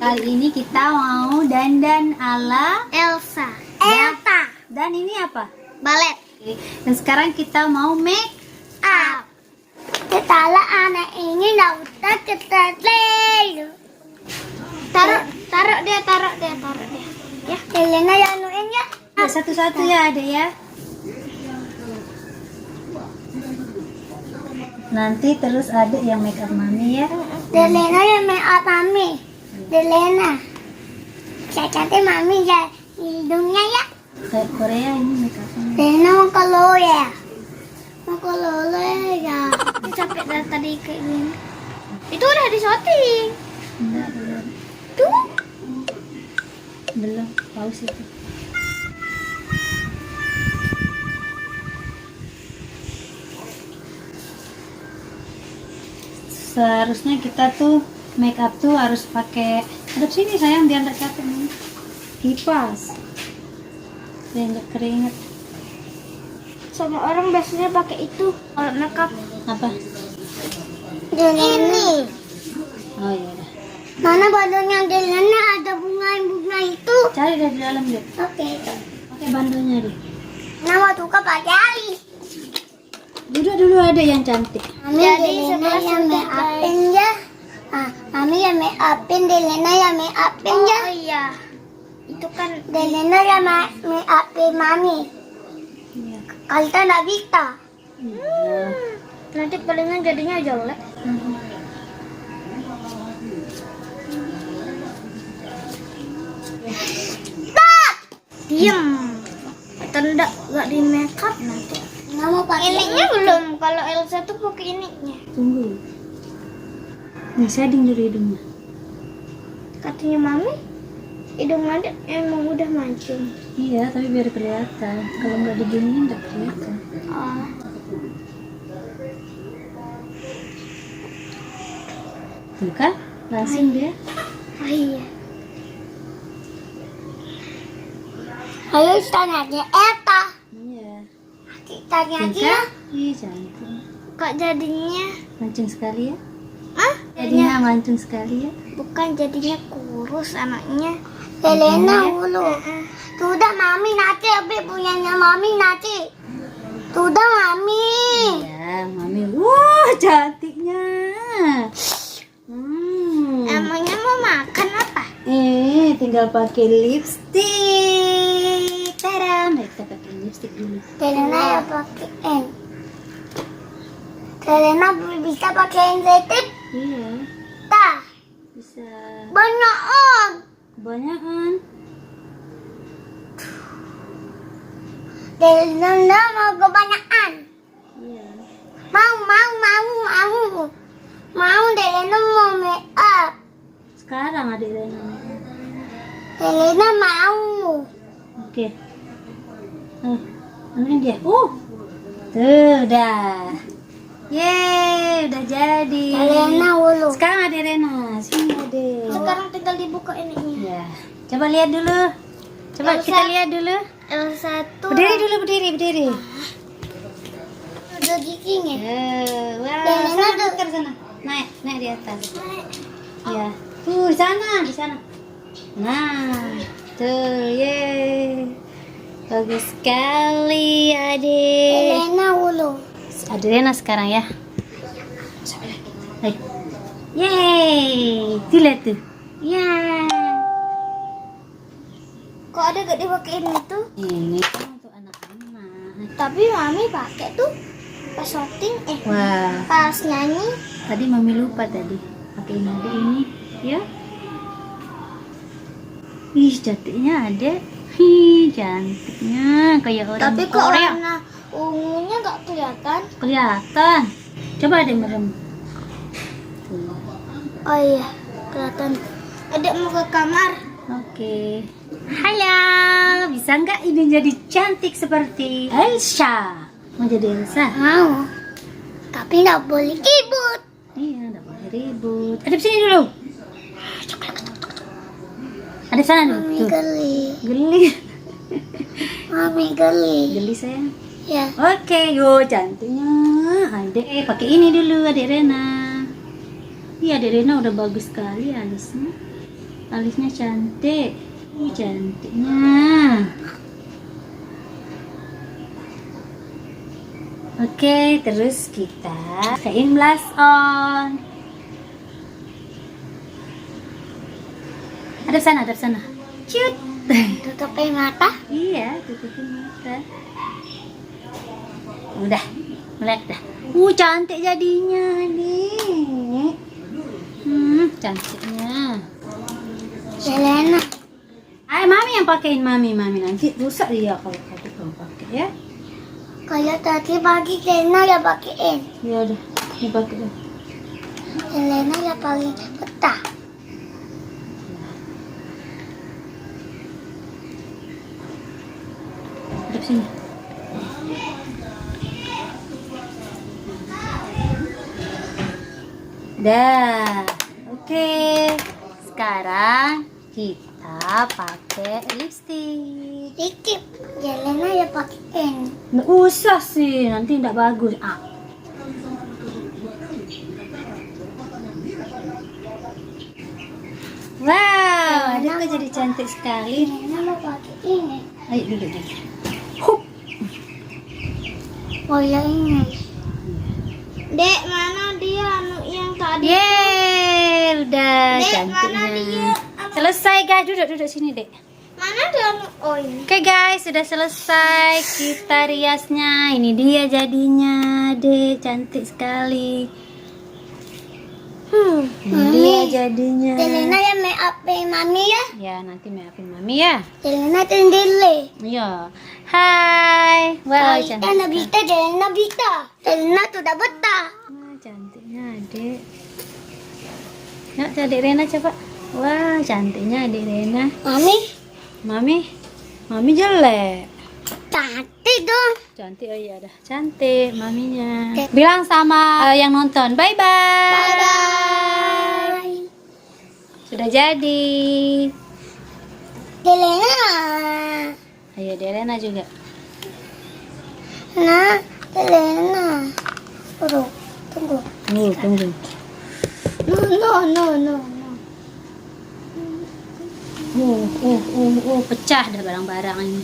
Kali ini kita mau dandan ala Elsa. Dan ini apa? Balet. Dan sekarang kita mau make Up. Kepala anak ini udah ketelel. Taruh dia. Ya, Elena yang nuin ya. satu-satu ya adek ya. Nanti terus adek yang make up mami ya. Elena yang make up mami. Elena. Cacatin mami ya hidungnya ya. Kayak Korea ini make up mami. Elena mau ke ya. Mau ke ya. Capek dari tadi kayak gini. Itu udah di shooting. Enggak, belum. Tuh. Belum, paus itu. Seharusnya kita tuh make up tuh harus pakai hadap sini sayang biar nggak capek nih. Kipas biar nggak keringet. Sama orang biasanya pakai itu kalau makeup. Apa? Ini. Oh iya udah. Mana bandonya Delena ada bunga itu? Cari dari dalam deh. Oke. Pakai bandonya deh. Nama suka pakai Ali. Dulu ada yang cantik. Mami Delena yang make upin ya. Mami yang make upin, Delena yang make upin ya. Oh iya. Itu kan Delena yang make upin mami. Iya. Kalita nggak bisa. Iya. Nanti palingan jadinya jelek. Diam. Atau enggak di make up nanti. Nggak mau pakai ininya belum. Kalau Elsa tuh pakai ininya. Tunggu. Nih shading dulu hidungnya. Katanya mami, hidung ada emang udah mancung. Iya, tapi biar kelihatan. Kalau nggak diginiin nggak kelihatan. Oh. Tuh kan, langsing dia. Oh iya. Ayo tanya aja Eta. Iya. Tanya aja ya. Ih cantik. Kok jadinya? Mancung sekali ya. Hah? Jadinya mancung sekali ya. Bukan jadinya kurus anaknya. Elena dulu. Sudah mami nanti abi punyanya mami nanti. Sudah mami. Iya, mami. Wah, cantiknya. Emangnya mau makan apa? Tinggal pakai lipstick. Tada, kita pakai lipstick dulu. Elena ya pakai N. Elena bisa pakai sensitif. Iya, Tah. bisa. Banyak on. Kebanyakan. Elena mau kebanyakan. Iya. Mau. Mau Elena mau make up. Sekarang adik Rena. Elena mau. Oke. Ini dia. Tuh, udah. Yeay, udah jadi. Elena dulu. Sekarang ada Rena. Sini adek. Sekarang tinggal dibuka ininya. Ya. Coba lihat dulu. Coba Elsa. kita lihat dulu. Elsa tuh Berdiri dulu, berdiri. udah giginya. Wah, Rena sana tuh. ke sana. Naik di atas. Ya. Tuh, di sana. Nah, tuh, yeay. Bagus sekali, adik. Elena dulu. Ada Rena sekarang ya. Hai. Yeay. Tuh lihat tuh. Ya. Kok ada gak dipakein itu? Ini kan untuk anak-anak. Tapi mami pakai tuh pas syuting Wah. pas nyanyi. Tadi mami lupa tadi. Pakai adik ini. Ya. Ih, cantiknya adek. Cantiknya kayak orang Tapi kok Korea. warna ungunya gak kelihatan. Kelihatan. Coba adek merem. Tuh. Oh iya, kelihatan. Adek mau ke kamar. Oke. Halo, bisa nggak ini jadi cantik seperti Elsa? Mau jadi Elsa? Mau. Tapi gak boleh ribut. Iya, nggak boleh ribut. Adep sini dulu. Adep sana dulu. Mami Tuh. geli. Geli. Mami geli. Geli sayang. Ya. Oke, yo cantiknya. Adek, pakai ini dulu, adek Rena. Iya, adek Rena udah bagus sekali alisnya. Alisnya cantik. Cantiknya. Oke, terus kita pakein blush on. Ada sana. Cut. Tutupin mata. Iya, tutupin mata. Udah, melek dah. Cantik jadinya nih. Cantiknya. Selena. Ayo mami yang pakein mami nanti rusak dia kalau kamu pakai ya. Kalau tadi pagi Selena ya pakein. Ya udah, ini pakai dah. Selena ya paling betah. Hadap sini. Dah. Oke. Sekarang kita pakai lipstick. Dikit. Selena ya pakein. Nggak usah sih, nanti nggak bagus. Wow, adikku jadi cantik sekali. Selena mau pakai ini. Ayo duduk. Hup. Oh ya ini. Dek, mana dia anu yang tadi? Yeay, udah Dek, cantiknya. mana dia? Selesai guys, duduk sini dek. Mana dia anu? Oh ini. Oke guys, sudah selesai kita riasnya. Ini dia jadinya, dek, cantik sekali. Ini dia jadinya. Selena ya make upin mami ya. Ya, nanti maafin mami ya. Selena sendiri. Iya. Hai. Wow, cantik. Nabita, Selena Nabita. Selena sudah betah. Wah, cantiknya adik. Yuk, adik Rena coba. Wah, cantiknya adik Rena. Mami jelek. Cantik dong. Cantik, oh iya dah. Cantik maminya. Bilang sama yang nonton, bye-bye. Bye-bye. Sudah jadi. Selena. Ayo, Rena juga. Nah, Selena. Tunggu. Tunggu. No. Pecah dah barang-barang ini.